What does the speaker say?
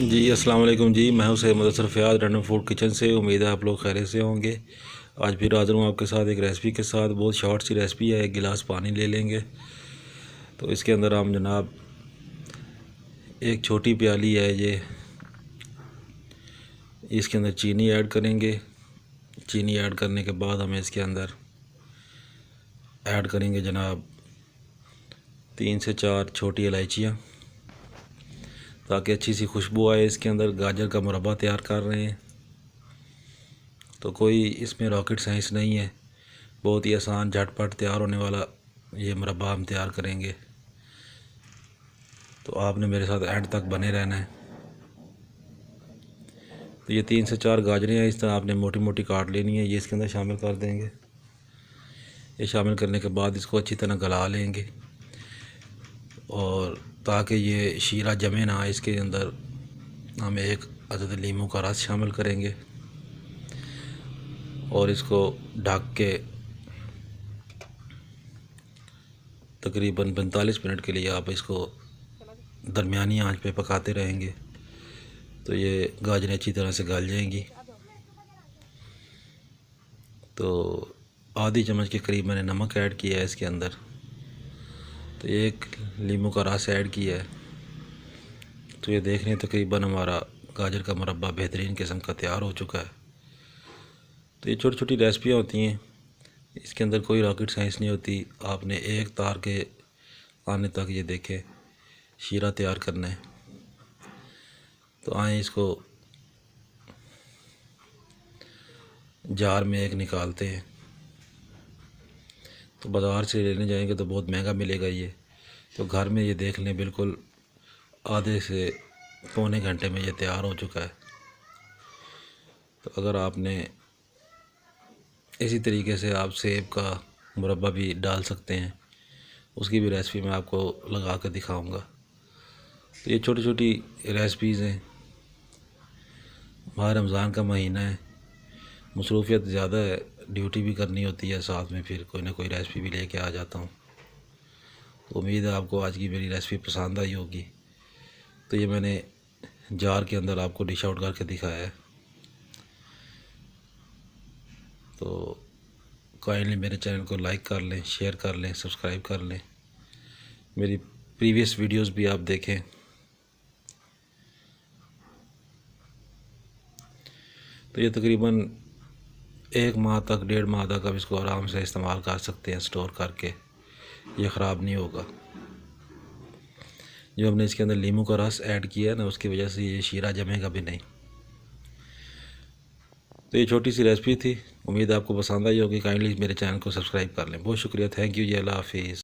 जी अस्सलाम वालेकुम जी। मैं हूं Syed Mudassir Fayaz random food kitchen से। उम्मीद है आप लोग खैरियत से होंगे। आज फिर हाज़िर हूँ आपके साथ एक रेसिपी के साथ। बहुत शॉर्ट सी रेसिपी है। एक गिलास पानी ले लेंगे तो इसके अंदर हम जनाब एक छोटी प्याली है ये, इसके अंदर चीनी ऐड करेंगे। चीनी ऐड करने के बाद हमें इसके अंदर ऐड करेंगे जनाब 3 से 4 छोटी इलायचियाँ, ताकि अच्छी सी खुशबू आए। इसके अंदर गाजर का मुरब्बा तैयार कर रहे हैं, तो कोई इसमें रॉकेट साइंस नहीं है। बहुत ही आसान झटपट तैयार होने वाला ये मुरब्बा हम तैयार करेंगे, तो आपने मेरे साथ एंड तक बने रहना है। तो ये 3 से 4 गाजरें हैं, इस तरह आपने मोटी मोटी काट लेनी है। ये इसके अंदर शामिल कर देंगे। ये शामिल करने के बाद इसको अच्छी तरह गला लेंगे, और ताकि ये शीरा जमे ना, इसके अंदर हम एक अदद लीमू का रस शामिल करेंगे और इसको ढक के तकरीबन 45 मिनट के लिए आप इसको दरमियानी आंच पे पकाते रहेंगे, तो ये गाजरें अच्छी तरह से गल जाएंगी। तो आधी चम्मच के करीब मैंने नमक ऐड किया है इसके अंदर, तो एक लीमू का रस ऐड किया है। तो ये देख रहे हैं तकरीबन हमारा गाजर का मुरब्बा बेहतरीन किस्म का तैयार हो चुका है। तो ये छोटी छोटी रेसिपियाँ होती हैं, इसके अंदर कोई रॉकेट साइंस नहीं होती। आपने एक तार के आने तक ये देखें शीरा तैयार करना है। तो आए इसको जार में एक निकालते हैं। तो बाज़ार से लेने जाएंगे तो बहुत महंगा मिलेगा ये, तो घर में ये देख लें बिल्कुल आधे से पौने घंटे में ये तैयार हो चुका है। तो अगर आपने इसी तरीके से आप सेब का मुरब्बा भी डाल सकते हैं, उसकी भी रेसिपी मैं आपको लगा कर दिखाऊंगा। तो ये छोटी छोटी रेसिपीज़ हैं। माह रमज़ान का महीना है, मसरूफ़ियत ज़्यादा है, ड्यूटी भी करनी होती है, साथ में फिर कोई ना कोई रेसिपी भी लेके आ जाता हूँ। तो उम्मीद है आपको आज की मेरी रेसिपी पसंद आई होगी। तो ये मैंने जार के अंदर आपको डिश आउट करके दिखाया है। तो काइंडली मेरे चैनल को लाइक कर लें, शेयर कर लें, सब्सक्राइब कर लें। मेरी प्रीवियस वीडियोस भी आप देखें। तो ये तकरीबन 1 माह तक, 1.5 माह तक आप इसको आराम से इस्तेमाल कर सकते हैं स्टोर करके, ये ख़राब नहीं होगा। जो हमने इसके अंदर लीमू का रस ऐड किया है ना, उसकी वजह से ये शीरा जमेगा भी नहीं। तो ये छोटी सी रेसिपी थी, उम्मीद है आपको पसंद आई होगी। काइंडली मेरे चैनल को सब्सक्राइब कर लें। बहुत शुक्रिया, थैंक यू जी, अल्लाह हाफिज़।